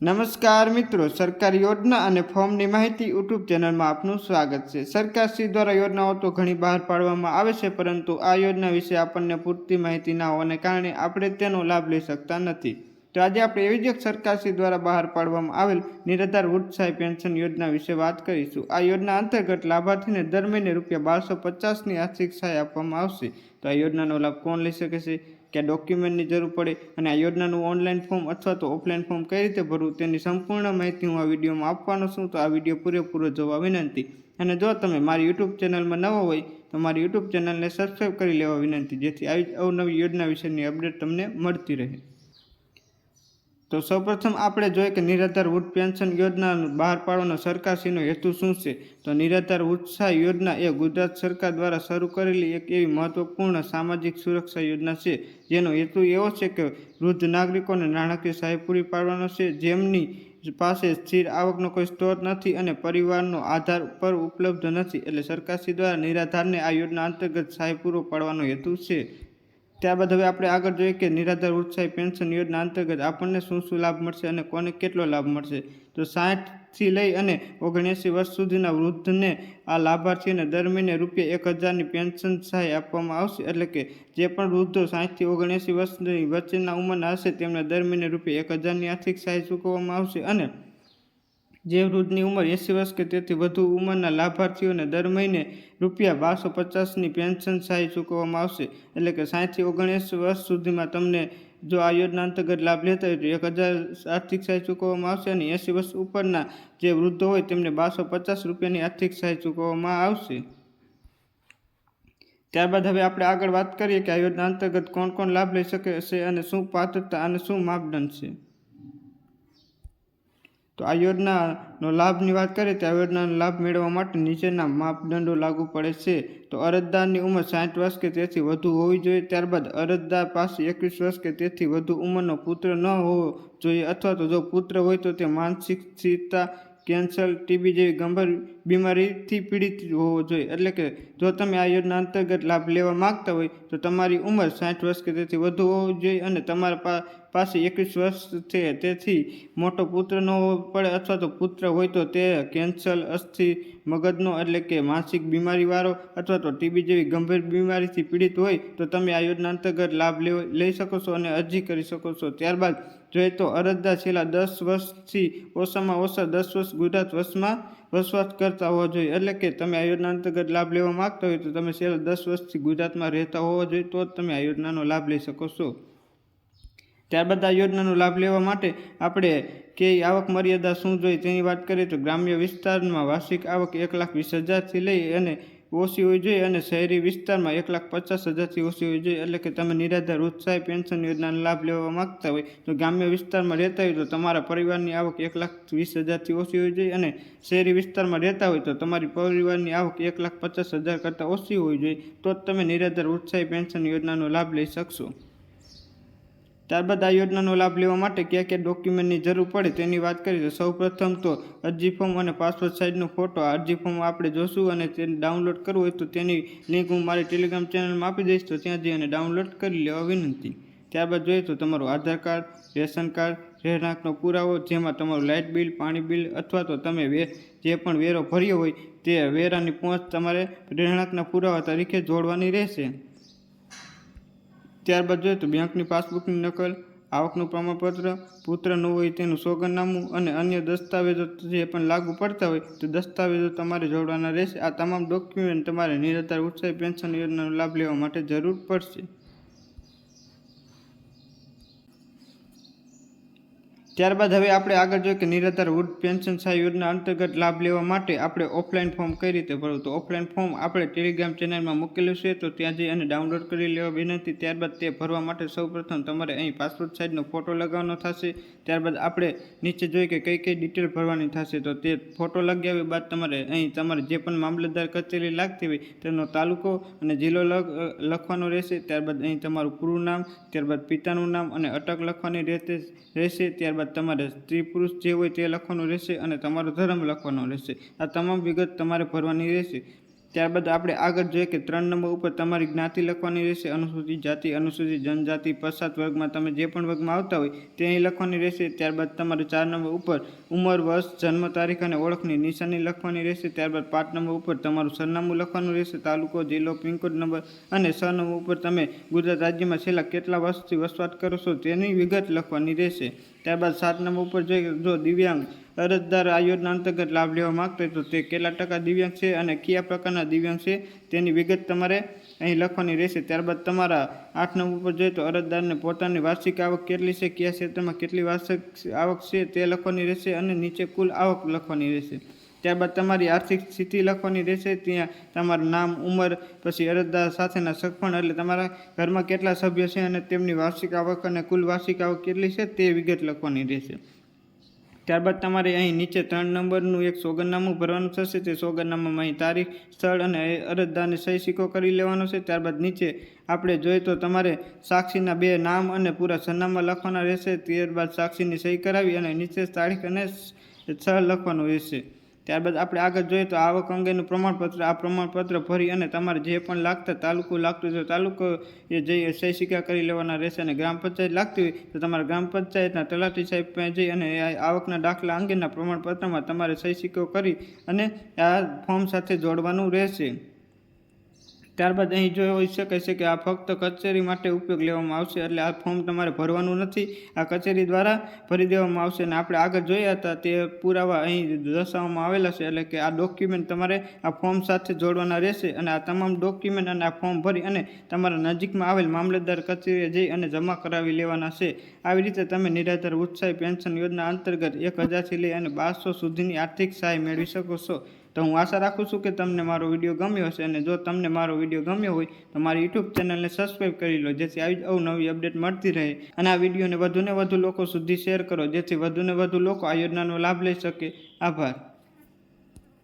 નમસ્કાર મિત્રો, સરકારી યોજના અને ફોર્મની માહિતી યુટ્યુબ ચેનલમાં આપનું સ્વાગત છે। સરકારશ્રી દ્વારા યોજનાઓ તો ઘણી બહાર પાડવામાં આવે છે, પરંતુ આ યોજના વિશે આપણને પૂરતી માહિતી ના હોવાને કારણે આપણે તેનો લાભ લઈ શકતા નથી। તો આજે આપણે એવી જ એક સરકારશ્રી દ્વારા બહાર પાડવામાં આવેલ નિરાધાર વૃદ્ધ સહાય પેન્શન યોજના વિશે વાત કરીશું। આ યોજના અંતર્ગત લાભાર્થીને દર મહિને ₹1250ની આર્થિક સહાય આપવામાં આવશે। તો આ યોજનાનો લાભ કોણ લઈ શકે છે, क्या डॉक्यूमेंटनी जरूर पड़े અને આ યોજનાનું ઓનલાઈન ફોર્મ અથવા તો ઓફલાઈન ફોર્મ કઈ રીતે ભરવું તેની સંપૂર્ણ માહિતી હું આ વિડીયોમાં આપવાનો છું। તો આ વિડીયો પૂરેપૂરો જોવા વિનંતી। અને જો તમે મારી યુટ્યુબ ચેનલમાં નવા હોય તો મારી યુટ્યુબ ચેનલને સબસ્ક્રાઈબ કરી લેવા વિનંતી, જેથી આવી અવનવી યોજના વિશેની અપડેટ તમને મળતી રહે। તો સૌપ્રથમ આપણે જોઈએ કે નિરાધાર વૃદ્ધ પેન્શન યોજના બહાર પાડવાનો સરકારશ્રીનો હેતુ શું છે। તો નિરાધાર વૃદ્ધ સહાય યોજના એ ગુજરાત સરકાર દ્વારા શરૂ કરેલી એક એવી મહત્વપૂર્ણ સામાજિક સુરક્ષા યોજના છે, જેનો હેતુ એવો છે કે વૃદ્ધ નાગરિકોને નાણાકીય સહાય પૂરી પાડવાનો છે, જેમની પાસે સ્થિર આવકનો કોઈ સ્ત્રોત નથી અને પરિવારનો આધાર પર ઉપલબ્ધ નથી। એટલે સરકારશ્રી દ્વારા નિરાધારને આ યોજના અંતર્ગત સહાય પૂરો પાડવાનો હેતુ છે। ત્યારબાદ હવે આપણે આગળ જોઈએ કે નિરાધાર વૃદ્ધ સહાય પેન્શન યોજના અંતર્ગત આપણને શું શું લાભ મળશે અને કોને કેટલો લાભ મળશે। તો 60થી લઈ અને 79 વર્ષ સુધીના વૃદ્ધને આ લાભાર્થીઓને દર મહિને ₹1000ની પેન્શન સહાય આપવામાં આવશે। એટલે કે જે પણ વૃદ્ધો 60થી 79 વર્ષની વચ્ચેના ઉંમરના હશે તેમને દર મહિને ₹1000ની આર્થિક સહાય ચૂકવવામાં આવશે। અને જે વૃદ્ધની ઉંમર 80 વર્ષ કે તેથી વધુ ઉંમરના લાભાર્થીઓને દર મહિને ₹1250ની પેન્શન સહાય ચૂકવવામાં આવશે। એટલે કે 60થી 79 વર્ષ સુધીમાં તમને જો આ યોજના અંતર્ગત લાભ લેતા હોય તો 1000 આર્થિક સહાય ચૂકવવામાં આવશે અને 80 વર્ષ ઉપરના જે વૃદ્ધો હોય તેમને ₹1250ની આર્થિક સહાય ચૂકવવામાં આવશે। ત્યારબાદ હવે આપણે આગળ વાત કરીએ કે આ યોજના અંતર્ગત કોણ કોણ લાભ લઈ શકે છે અને શું પાત્રતા અને શું માપદંડ છે। તો આ યોજનાનો લાભની વાત કરીએ તો આ યોજનાનો લાભ મેળવવા માટે નીચેના માપદંડો લાગુ પડે છે। તો અરજદારની ઉંમર 60 વર્ષ કે તેથી વધુ હોવી જોઈએ। ત્યારબાદ અરજદાર પાસે 21 વર્ષ કે તેથી વધુ ઉંમરનો પુત્ર ન હોવો જોઈએ, અથવા તો જો પુત્ર હોય તો તે માનસિક સ્થિરતા, કેન્સર, ટીબી જેવી ગંભીર બીમારીથી પીડિત હોવો જોઈએ। એટલે કે જો તમે આ યોજના અંતર્ગત લાભ લેવા માગતા હોય તો તમારી ઉંમર 60 વર્ષ કે તેથી વધુ હોવી જોઈએ અને તમારા પાસે 21 વર્ષ છે તેથી મોટો પુત્ર ન હોવો પડે, અથવા તો પુત્ર હોય તો તે કેન્સર, અસ્થિ, મગજનો એટલે કે માનસિક બીમારીવાળો અથવા તો ટીબી જેવી ગંભીર બીમારીથી પીડિત હોય તો તમે આ યોજના અંતર્ગત લાભ લઈ શકો છો અને અરજી કરી શકો છો। ત્યારબાદ જોઈએ તો અરજદાર છેલ્લા 10 વર્ષથી ઓછામાં ઓછા 10 વર્ષ ગુજરાત વર્ષમાં વસવાટ કરતા હોવા જોઈએ। એટલે કે તમે આ યોજના અંતર્ગત લાભ લેવા માગતા હોય તો તમે છેલ્લા 10 વર્ષથી ગુજરાતમાં રહેતા હોવા જોઈએ, તો જ તમે આ યોજનાનો લાભ લઈ શકો છો। ત્યારબાદ આ યોજનાનો લાભ લેવા માટે આપણે કે આવક મર્યાદા શું જોઈએ તેની વાત કરીએ તો ગ્રામ્ય વિસ્તારમાં વાર્ષિક આવક 1,20,000થી લઈ અને ઓછી હોવી જોઈએ અને શહેરી વિસ્તારમાં 1,50,000થી ઓછી હોવી જોઈએ। એટલે કે તમે નિરાધાર વૃદ્ધ સહાય પેન્શન યોજનાનો લાભ લેવા માગતા હોય તો ગ્રામ્ય વિસ્તારમાં રહેતા હોય તો તમારા પરિવારની આવક 1,20,000થી ઓછી હોવી જોઈએ અને શહેરી વિસ્તારમાં રહેતા હોય તો તમારી પરિવારની આવક 1,50,000 કરતાં ઓછી હોવી જોઈએ, તો જ તમે નિરાધાર વૃદ્ધ સહાય પેન્શન યોજનાનો લાભ લઈ શકશો। ત્યારબાદ આ યોજનાનો લાભ લેવા માટે કયા કયા ડોક્યુમેન્ટની જરૂર પડે તેની વાત કરીએ તો સૌપ્રથમ તો અરજી ફોર્મ અને પાસપોર્ટ સાઇઝનો ફોટો। આ અરજી ફોર્મ આપણે જોશું અને તેને ડાઉનલોડ કરવું હોય તો તેની લિંક હું મારી ટેલિગ્રામ ચેનલમાં આપી દઈશ, તો ત્યાં જઈને ડાઉનલોડ કરી લેવા વિનંતી। ત્યારબાદ જોઈએ તો તમારું આધાર કાર્ડ, રેશન કાર્ડ, રહેણાંકનો પુરાવો જેમાં તમારું લાઇટ બિલ, પાણી બિલ અથવા તો તમે જે પણ વેરો ભર્યો હોય તે વેરાની પહોંચ તમારે રહેણાંકના પુરાવા તરીકે જોડવાની રહેશે। ત્યારબાદ જોઈએ તો બેંકની પાસબુકની નકલ, આવકનું પ્રમાણપત્ર, પુત્ર ન હોય તેનું સોગંદનામું અને અન્ય દસ્તાવેજો જે પણ લાગુ પડતા હોય તે દસ્તાવેજો તમારે જોડવાના રહેશે। આ તમામ ડોક્યુમેન્ટ તમારે નિરાધાર વૃદ્ધ સહાય પેન્શન યોજનાનો લાભ લેવા માટે જરૂર પડશે। ત્યારબાદ હવે આપણે આગળ જોઈએ કે નિરાધાર વૃદ્ધ પેન્શન સહાય યોજના અંતર્ગત લાભ લેવા માટે આપણે ઓફલાઈન ફોર્મ કઈ રીતે ભરવું। તો ઓફલાઈન ફોર્મ આપણે ટેલિગ્રામ ચેનલમાં મૂકેલું છે, તો ત્યાં જઈ અને ડાઉનલોડ કરી લેવા વિનંતી। ત્યારબાદ તે ભરવા માટે સૌપ્રથમ તમારે અહીં પાસપોર્ટ સાઇઝનો ફોટો લગાવવાનો થશે। ત્યારબાદ આપણે નીચે જોઈએ કે કઈ કઈ ડિટેલ ભરવાની થશે, તો તે ફોટો લગાવ્યા બાદ તમારે અહીં તમારે જે પણ મામલતદાર કચેરી લાગતી હોય તેનો તાલુકો અને જિલ્લો લખવાનો રહેશે। ત્યારબાદ અહીં તમારું પૂરું નામ, ત્યારબાદ પિતાનું નામ અને અટક લખવાની રહેશે। ત્યારબાદ તમારે સ્ત્રી પુરુષ જે હોય તે લખવાનું રહેશે અને તમારો ધર્મ લખવાનો રહેશે। આ તમામ વિગત તમારે ભરવાની રહેશે। ત્યારબાદ આપણે આગળ જોઈએ કે 3 નંબર ઉપર તમારી જ્ઞાતિ લખવાની રહેશે. અનુસૂચિત જાતિ, અનુસૂચિત જનજાતિ, પછાત વર્ગમાં તમે જે પણ વર્ગમાં આવતા હોય તે અહીં લખવાની રહેશે. ત્યારબાદ તમારે 4 નંબર ઉપર ઉંમર, વર્ષ, જન્મ તારીખ અને ઓળખની નિશાની લખવાની રહેશે. ત્યારબાદ 5 નંબર ઉપર તમારું સરનામું લખવાનું રહેશે, તાલુકો, જિલ્લો, પિનકોડ નંબર અને 6 નંબર ઉપર તમે ગુજરાત રાજ્યમાં છેલ્લા કેટલા વર્ષથી વસવાટ કરો છો તેની વિગત લખવાની રહેશે. ત્યારબાદ 7 નંબર ઉપર જોઈએ જો દિવ્યાંગ અરજદાર આ યોજના અંતર્ગત લાભ લેવા માંગતા હોય તો તે કેટલા ટકા દિવ્યાંગ છે અને કયા પ્રકારના દિવ્યાંગ છે તેની વિગત તમારે અહીં લખવાની રહેશે. ત્યારબાદ તમારા 8 નંબર ઉપર જોઈએ તો અરજદારને પોતાની વાર્ષિક આવક કેટલી છે, કયા ક્ષેત્રમાં કેટલી વાર્ષિક આવક છે તે લખવાની રહેશે અને નીચે કુલ આવક લખવાની રહેશે. ત્યારબાદ તમારી આર્થિક સ્થિતિ લખવાની રહેશે. ત્યાં તમારું નામ, ઉંમર, પછી અરજદાર સાથેના સગપણ એટલે તમારા ઘરમાં કેટલા સભ્યો છે અને તેમની વાર્ષિક આવક અને કુલ વાર્ષિક આવક કેટલી છે તે વિગત લખવાની રહેશે. ત્યારબાદ તમારે અહીં નીચે 3 નંબરનું એક સોગંદનામું ભરવાનું થશે. તે સોગંદનામામાં અહીં તારીખ, સ્થળ અને અરજદારને સહી સિક્કો કરી લેવાનો છે. ત્યારબાદ નીચે આપણે જોઈએ તો તમારે સાક્ષીના 2 નામ અને પૂરા સરનામા લખવાના રહેશે. ત્યારબાદ સાક્ષીની સહી કરાવી અને નીચે તારીખ અને સ્થળ લખવાનું રહેશે. ત્યારબાદ આપણે આગળ જોઈએ તો આવક અંગેનું પ્રમાણપત્ર, આ પ્રમાણપત્ર ભરી અને તમારે જે પણ લાગતા તાલુકો લાગતું હોય તો તાલુકો એ જઈ સહી સિક્કા કરી લેવાના રહેશે. અને ગ્રામ પંચાયત લાગતી હોય તો તમારે ગ્રામ પંચાયતના તલાટી સાહેબ પાસે જઈ અને આવકના દાખલા અંગેના પ્રમાણપત્રમાં તમારે સહી સિક્કો કરી અને આ ફોર્મ સાથે જોડવાનું રહેશે. ત્યારબાદ અહીં જોઈ શકાય છે કે આ ફક્ત કચેરી માટે ઉપયોગ લેવામાં આવશે, એટલે આ ફોર્મ તમારે ભરવાનું નથી, આ કચેરી દ્વારા ભરી દેવામાં આવશે. અને આપણે આગળ જોયા હતા તે પુરાવા અહીં દર્શાવવામાં આવેલા છે, એટલે કે આ ડોક્યુમેન્ટ તમારે આ ફોર્મ સાથે જોડવાના રહેશે. અને આ તમામ ડોક્યુમેન્ટ અને આ ફોર્મ ભરી અને તમારા નજીકમાં આવેલ મામલતદાર કચેરીએ જઈ અને જમા કરાવી લેવાના છે. આવી રીતે તમે નિરાધાર ઉત્સાહી પેન્શન યોજના અંતર્ગત 1000થી લઈ અને 1200 સુધીની આર્થિક સહાય મેળવી શકો છો. તો હું આશા રાખું છું કે તમને મારો વિડીયો ગમ્યો હશે, અને જો તમને મારો વિડીયો ગમ્યો હોય તો મારી યુટ્યુબ ચેનલને સબસ્ક્રાઈબ કરી લો, જેથી આવી જ અવનવી અપડેટ મળતી રહે. અને આ વિડીયોને વધુને વધુ લોકો સુધી શેર કરો, જેથી વધુને વધુ લોકો આ યોજનાનો લાભ લઈ શકે. આભાર.